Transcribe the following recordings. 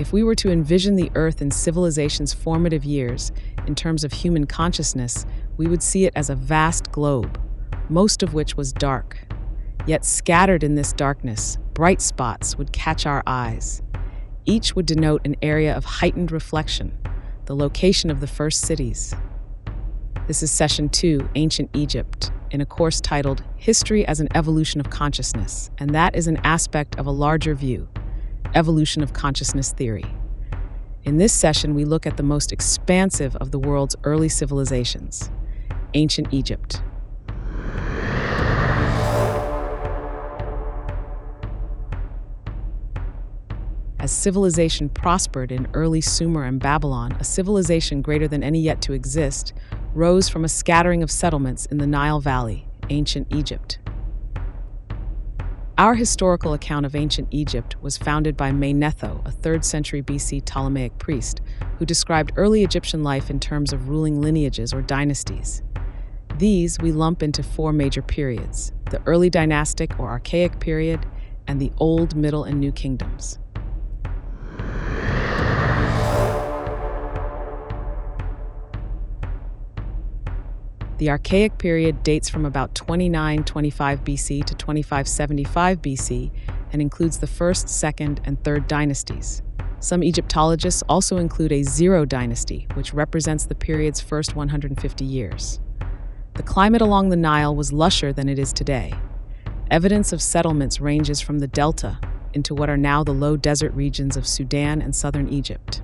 If we were to envision the Earth in civilization's formative years, in terms of human consciousness, we would see it as a vast globe, most of which was dark. Yet scattered in this darkness, bright spots would catch our eyes. Each would denote an area of heightened reflection, the location of the first cities. This is Session 2, Ancient Egypt, in a course titled History as an Evolution of Consciousness, and that is an aspect of a larger view, evolution of consciousness theory. In this session, we look at the most expansive of the world's early civilizations, Ancient Egypt. As civilization prospered in early Sumer and Babylon, a civilization greater than any yet to exist rose from a scattering of settlements in the Nile Valley, Ancient Egypt. Our historical account of Ancient Egypt was founded by Manetho, a 3rd century BC Ptolemaic priest, who described early Egyptian life in terms of ruling lineages or dynasties. These we lump into 4 major periods: the early dynastic or archaic period, and the Old, Middle, and New Kingdoms. The Archaic period dates from about 2925 BC to 2575 BC and includes the 1st, 2nd, and 3rd dynasties. Some Egyptologists also include a Zero dynasty, which represents the period's first 150 years. The climate along the Nile was lusher than it is today. Evidence of settlements ranges from the delta into what are now the low desert regions of Sudan and southern Egypt.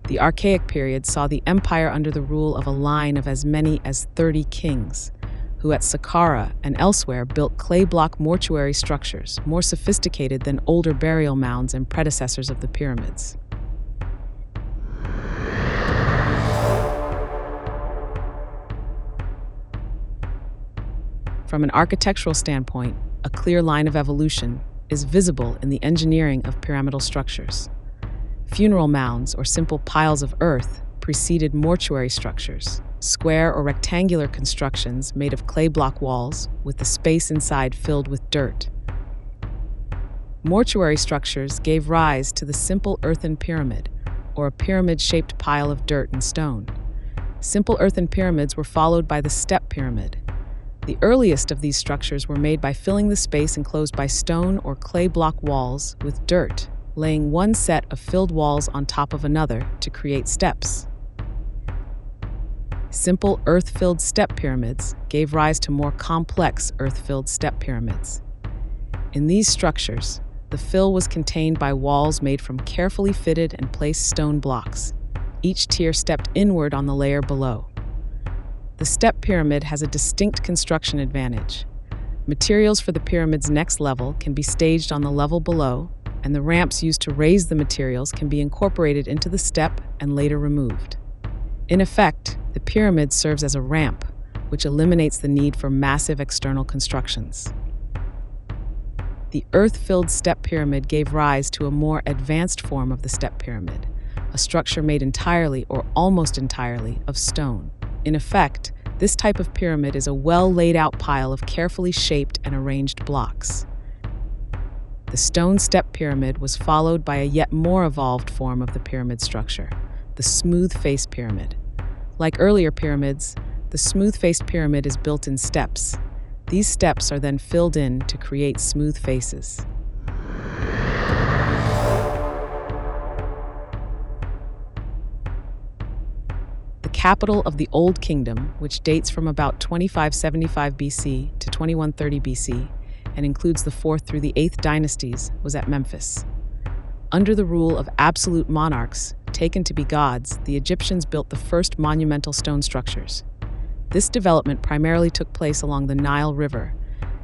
The Archaic period saw the empire under the rule of a line of as many as 30 kings, who at Saqqara and elsewhere built clay block mortuary structures, more sophisticated than older burial mounds and predecessors of the pyramids. From an architectural standpoint, a clear line of evolution is visible in the engineering of pyramidal structures. Funeral mounds, or simple piles of earth, preceded mortuary structures, square or rectangular constructions made of clay block walls with the space inside filled with dirt. Mortuary structures gave rise to the simple earthen pyramid, or a pyramid-shaped pile of dirt and stone. Simple earthen pyramids were followed by the step pyramid. The earliest of these structures were made by filling the space enclosed by stone or clay block walls with dirt, laying one set of filled walls on top of another to create steps. Simple earth-filled step pyramids gave rise to more complex earth-filled step pyramids. In these structures, the fill was contained by walls made from carefully fitted and placed stone blocks. Each tier stepped inward on the layer below. The step pyramid has a distinct construction advantage. Materials for the pyramid's next level can be staged on the level below, and the ramps used to raise the materials can be incorporated into the step and later removed. In effect, the pyramid serves as a ramp, which eliminates the need for massive external constructions. The earth-filled step pyramid gave rise to a more advanced form of the step pyramid, a structure made entirely or almost entirely of stone. In effect, this type of pyramid is a well-laid-out pile of carefully shaped and arranged blocks. The stone step pyramid was followed by a yet more evolved form of the pyramid structure, the smooth-faced pyramid. Like earlier pyramids, the smooth-faced pyramid is built in steps. These steps are then filled in to create smooth faces. The capital of the Old Kingdom, which dates from about 2575 BC to 2130 BC, and includes the 4th through the 8th dynasties, was at Memphis. Under the rule of absolute monarchs, taken to be gods, the Egyptians built the first monumental stone structures. This development primarily took place along the Nile River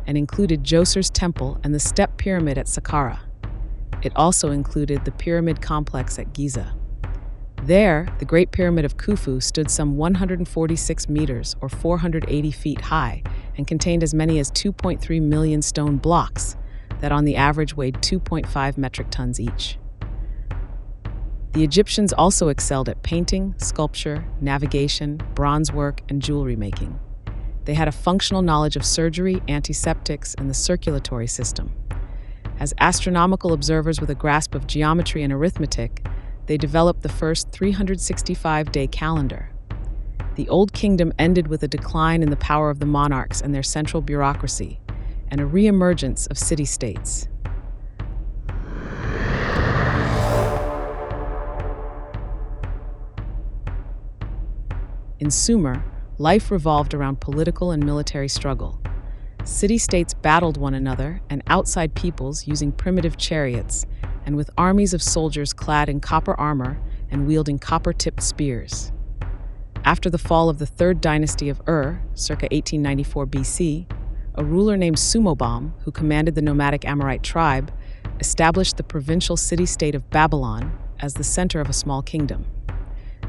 and included Djoser's Temple and the Step Pyramid at Saqqara. It also included the Pyramid Complex at Giza. There, the Great Pyramid of Khufu stood some 146 meters or 480 feet high and contained as many as 2.3 million stone blocks that on the average weighed 2.5 metric tons each. The Egyptians also excelled at painting, sculpture, navigation, bronze work, and jewelry making. They had a functional knowledge of surgery, antiseptics, and the circulatory system. As astronomical observers with a grasp of geometry and arithmetic, they developed the first 365-day calendar. The Old Kingdom ended with a decline in the power of the monarchs and their central bureaucracy, and a re-emergence of city-states. In Sumer, life revolved around political and military struggle. City-states battled one another and outside peoples using primitive chariots and with armies of soldiers clad in copper armor and wielding copper-tipped spears. After the fall of the Third Dynasty of circa 1894 BC, a ruler named Sumobam, who commanded the nomadic Amorite tribe, established the provincial city-state of Babylon as the center of a small kingdom.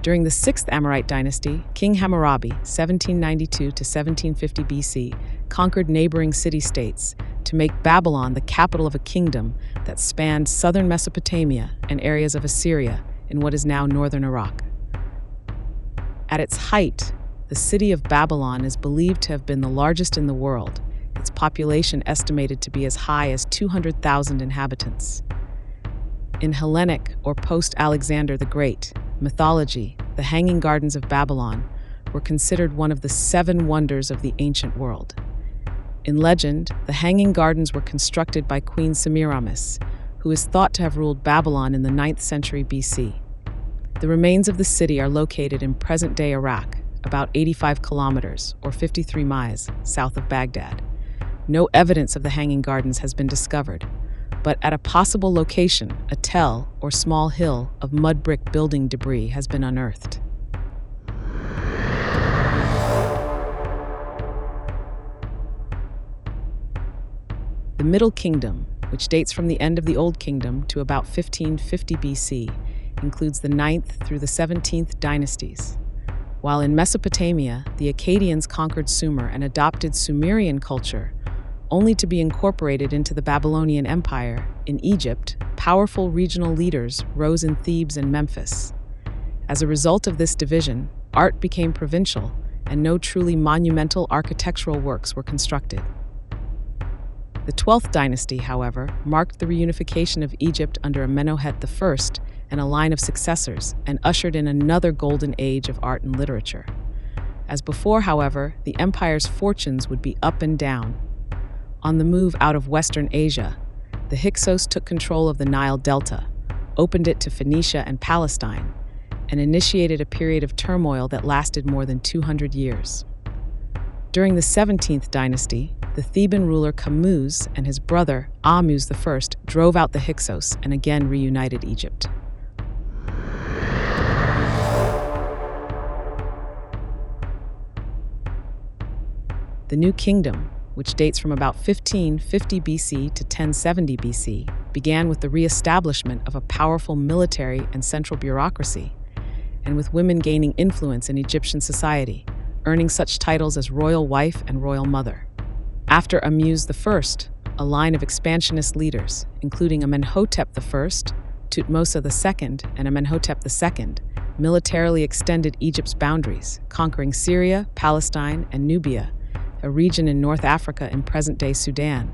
During the Sixth Amorite dynasty, King Hammurabi, 1792 to 1750 BC, conquered neighboring city-states to make Babylon the capital of a kingdom that spanned southern Mesopotamia and areas of Assyria in what is now northern Iraq. At its height, the city of Babylon is believed to have been the largest in the world, its population estimated to be as high as 200,000 inhabitants. In Hellenic or post-Alexander the Great mythology, the Hanging Gardens of Babylon were considered one of the 7 wonders of the ancient world. In legend, the Hanging Gardens were constructed by Queen Semiramis, who is thought to have ruled Babylon in the 9th century BC. The remains of the city are located in present-day Iraq, about 85 kilometers, or 53 miles, south of Baghdad. No evidence of the Hanging Gardens has been discovered, but at a possible location, a tell, or small hill, of mud brick building debris has been unearthed. The Middle Kingdom, which dates from the end of the Old Kingdom to about 1550 BC, includes the 9th through the 17th dynasties. While in Mesopotamia, the Akkadians conquered Sumer and adopted Sumerian culture, only to be incorporated into the Babylonian Empire. In Egypt, powerful regional leaders rose in Thebes and Memphis. As a result of this division, art became provincial, and no truly monumental architectural works were constructed. The 12th dynasty, however, marked the reunification of Egypt under Amenhotep I and a line of successors, and ushered in another golden age of art and literature. As before, however, the empire's fortunes would be up and down. On the move out of Western Asia, the Hyksos took control of the Nile Delta, opened it to Phoenicia and Palestine, and initiated a period of turmoil that lasted more than 200 years. During the 17th dynasty, the Theban ruler Kamuz and his brother Ahmose I drove out the Hyksos and again reunited Egypt. The New Kingdom, which dates from about 1550 BC to 1070 BC, began with the re-establishment of a powerful military and central bureaucracy, and with women gaining influence in Egyptian society, earning such titles as royal wife and royal mother. After Ahmose I, a line of expansionist leaders, including Amenhotep I, Thutmose II, and Amenhotep II, militarily extended Egypt's boundaries, conquering Syria, Palestine, and Nubia, a region in North Africa in present-day Sudan.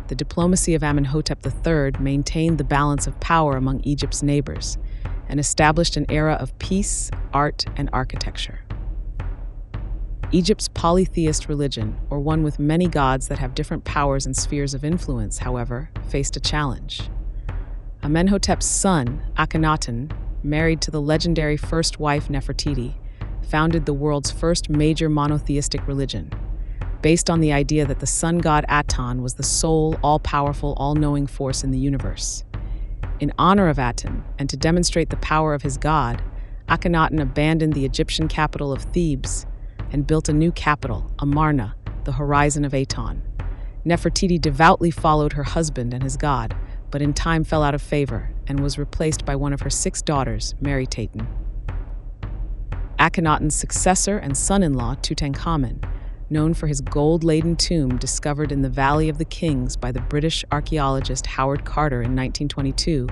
The diplomacy of Amenhotep III maintained the balance of power among Egypt's neighbors and established an era of peace, art, and architecture. Egypt's polytheist religion, or one with many gods that have different powers and spheres of influence, however, faced a challenge. Amenhotep's son, Akhenaten, married to the legendary first wife Nefertiti, founded the world's first major monotheistic religion, based on the idea that the sun god Aten was the sole, all-powerful, all-knowing force in the universe. In honor of Aten, and to demonstrate the power of his god, Akhenaten abandoned the Egyptian capital of Thebes and built a new capital, Amarna, the horizon of Aten. Nefertiti devoutly followed her husband and his god, but in time fell out of favor and was replaced by one of her 6 daughters, Meritaten. Akhenaten's successor and son-in-law, Tutankhamun, known for his gold-laden tomb discovered in the Valley of the Kings by the British archaeologist Howard Carter in 1922,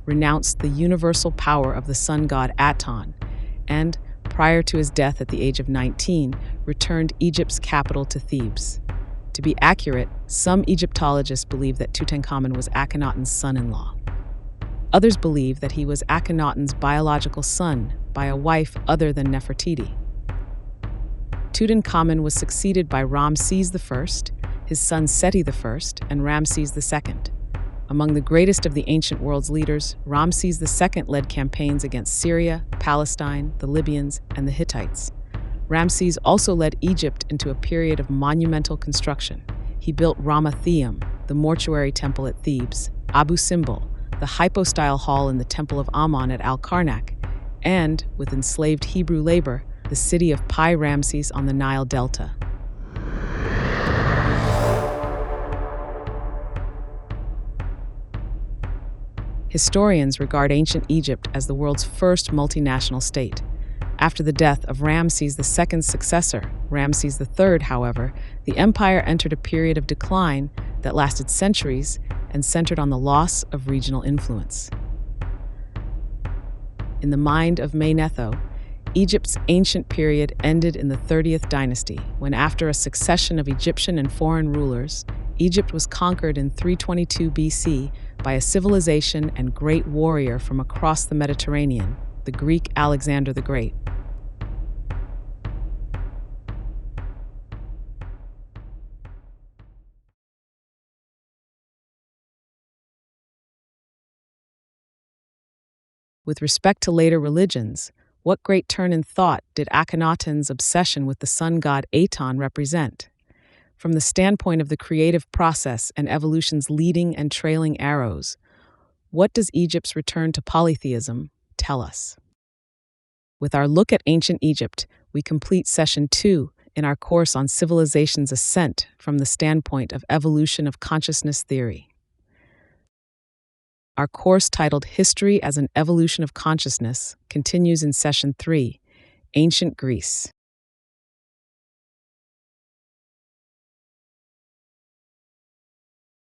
renounced the universal power of the sun god Aten and, prior to his death at the age of 19, returned Egypt's capital to Thebes. To be accurate, some Egyptologists believe that Tutankhamun was Akhenaten's son-in-law. Others believe that he was Akhenaten's biological son by a wife other than Nefertiti. Tutankhamun was succeeded by Ramses I, his son Seti I, and Ramses II. Among the greatest of the ancient world's leaders, Ramses II led campaigns against Syria, Palestine, the Libyans, and the Hittites. Ramses also led Egypt into a period of monumental construction. He built Ramatheum, the mortuary temple at Thebes, Abu Simbel, the hypostyle hall in the Temple of Ammon at Al-Karnak, and, with enslaved Hebrew labor, the city of Pi Ramses on the Nile Delta. Historians regard ancient Egypt as the world's first multinational state. After the death of Ramses II's successor, Ramses III, however, the empire entered a period of decline that lasted centuries and centered on the loss of regional influence. In the mind of Manetho, Egypt's ancient period ended in the 30th dynasty, when after a succession of Egyptian and foreign rulers, Egypt was conquered in 322 BC by a civilization and great warrior from across the Mediterranean, the Greek Alexander the Great. With respect to later religions, what great turn in thought did Akhenaten's obsession with the sun god Aton represent? From the standpoint of the creative process and evolution's leading and trailing arrows, what does Egypt's return to polytheism tell us? With our look at ancient Egypt, we complete session 2 in our course on civilization's ascent from the standpoint of evolution of consciousness theory. Our course titled History as an Evolution of Consciousness continues in session 3, Ancient Greece.